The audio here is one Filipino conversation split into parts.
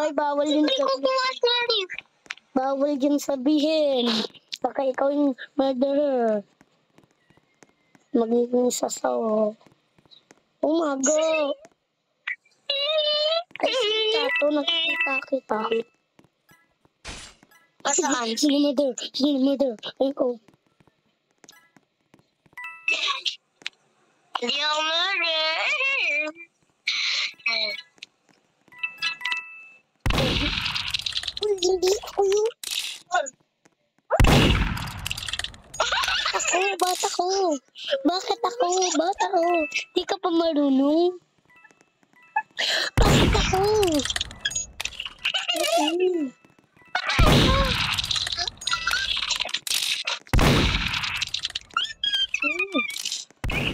Ay, bawal yun sabihin. Bawal yun sabihin. Baka ikaw yung murderer. Magiging sasaw. Oh my God. Ay, sita to. Nakikita kita. Saan? Sino murder? Sino murder? Ay, ikaw. Hindi ako murder. Hindi ako yun. Ako, bata ko. Bakit ako? Bata ko. Di ka pa marunong. Bakit ako?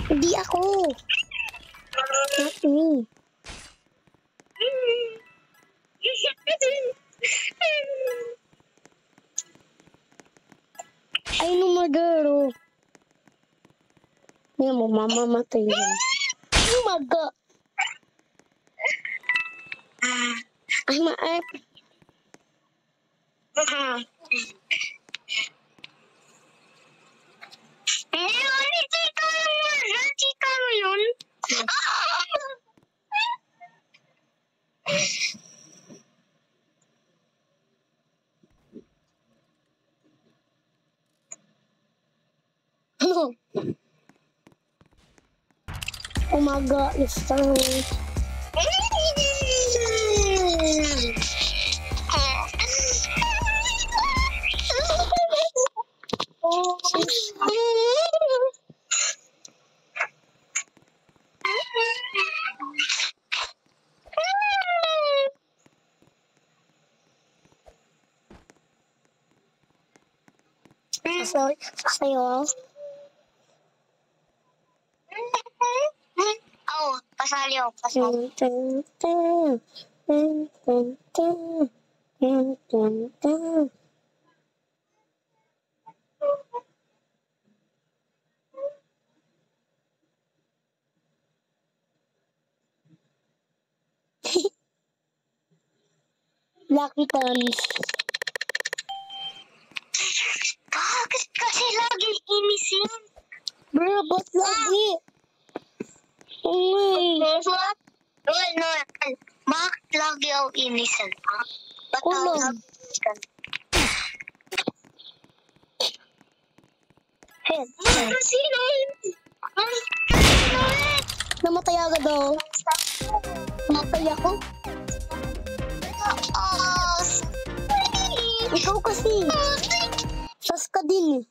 Hindi ako. Not me. Ay, no murder. Hindi mo, mamamatay yan. Oh my God. Ay, ma-art. Hindi yun, chika mo yun. Chika mo yun. Ano? Oh my God, it's time. Sa'yo. Oo, pasali ako. Pasali. Lucky Tons. Bakit kasi lagi inisin? Bro, ba't lagi? What? No. Bakit lagi ako inisin, ha? Ba't ako Kulong. lagi inisin? Head. Sino? Namatay agad daw. Namatay ako. Ikaw kasi. Sas ka din eh.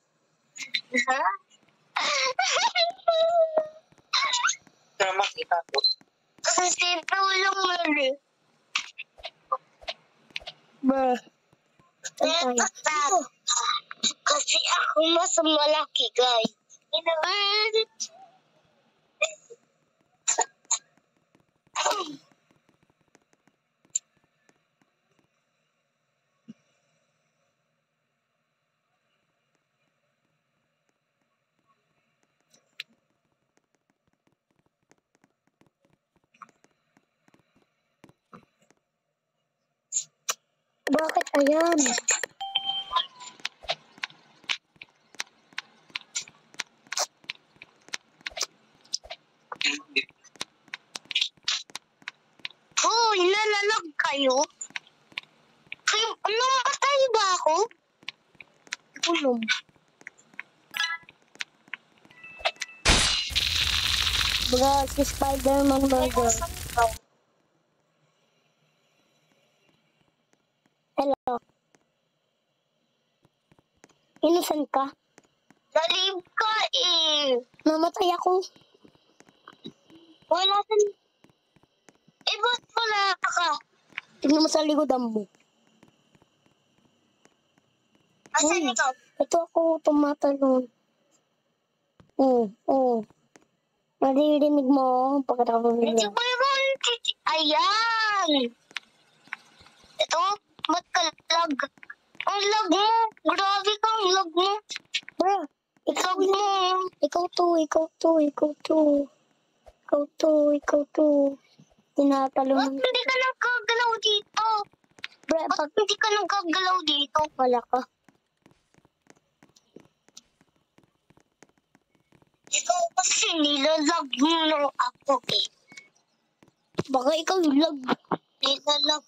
Makita ko. Kasi tulong mo rin. Bruh. Kasi ako mas malaki, guys. Bakit ayan? Hoy, nalalag kayo? Kayo, namatay ba ako? Kulong. Bro, si Spider-Man burger. Hello. Innocent ka? Nalib ka eh. Namatay ako. Wala ka. Eh, ba't wala ka? Tignan mo sa likodan mo. Asan ikaw? Ito ako tumatalon. Naririnig mo pagkatapos Hindi nila. ko yun. Ayan. Ito, ba't ka lag? Ang lag mo. Grabe kang lag mo. Bro, Lag mo. Ikaw to. Tinatalon Ba't hindi ka nagkagalaw dito? Pre, Ba't hindi ka nagagalaw dito? wala ka. Ikaw kasi nilalag mo ako eh. Baka ikaw yung lag. Nilalag.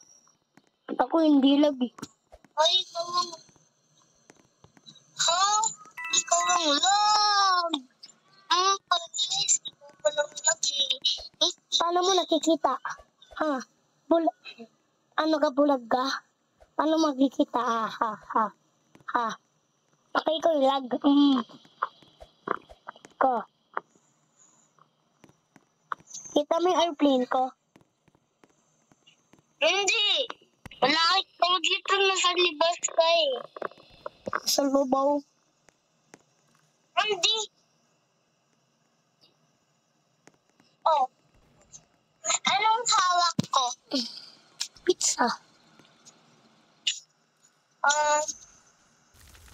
Ako hindi lag eh. Ay, ikaw ang... Ha? Ikaw ang lag. Panis. Ikaw palang lag eh. Paano mo nakikita? Ha? Ano ka, bulag ka? Paano makikita? Ha? Baka ikaw yung lag. Ko. Kita mo yung airplane ko? Hindi. Wala ikaw dito nasa libas ka eh. Sa lubaw. Hindi. Oh. Anong hawak ko? Pizza.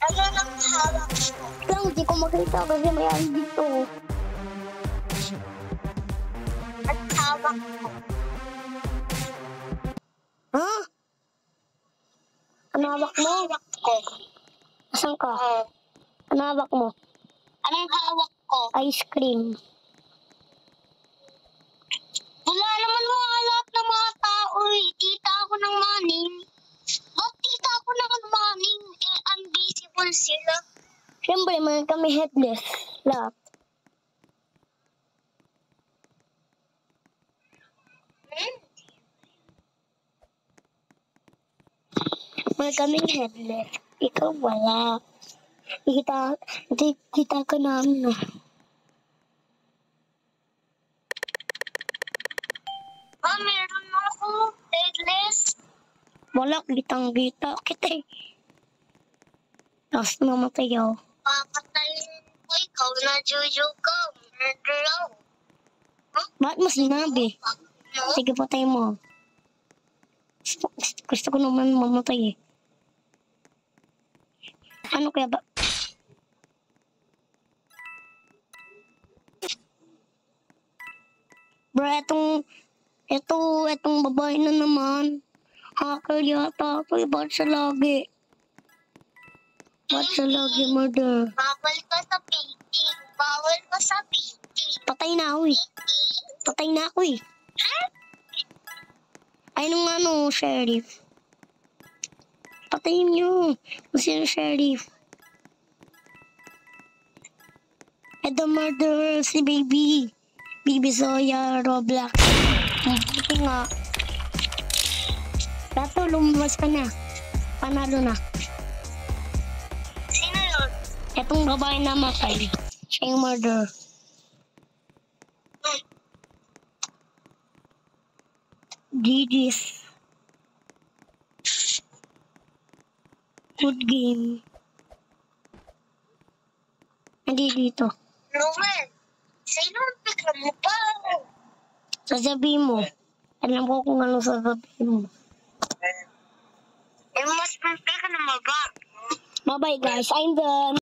Ano nang hawak ko? Lang, hindi ko makita kasi may ano dito. At hawak ko. Ha? Ano hawak mo? Hawak ko. Asan ka? Oh. Ano hawak mo? Anong hawak ko? Ice cream. Wala naman mga lahat ng mga tao eh. Tita ako ng maning. Ba't tita ako ng maning? Eh, invisible sila. Siyempre, man kami headless. Lahat. Hmm? Man kami headless. Ikaw wala. Kita ka namin ah. Meron ako. Headless. Wala, kitang-kita kita eh. Tapos namatay ako. Papatayin ko ikaw na juju ka. Murder. Bakit mo sinabi? No? Sige, patay mo. Gusto ko naman mamatay eh. Ano kaya ba? Bro, etong babae na naman. Hacker yata ako eh. Ba't siya lagi? Ba't siya lagi murder? Bawal ka sa PT. Bawal ka sa PT. Patay na ako eh. Patay na ako eh. Ay, nung ano, sheriff. Patayin niyo. Kung sino sheriff. And the murderer si Baby. Baby Zoya Roblox. Buti nga. Dato, lumabas ka na. Panalo na. Sino yun? Etong babae na matay. Siya yung murderer. GG's. Good game. Hindi dito. Lumen. Sino ang bigla mo pa? Sasabihin mo. Alam ko kung anong sasabihin mo. Eh, mas prefer ka na maba. Bye-bye guys. I'm done.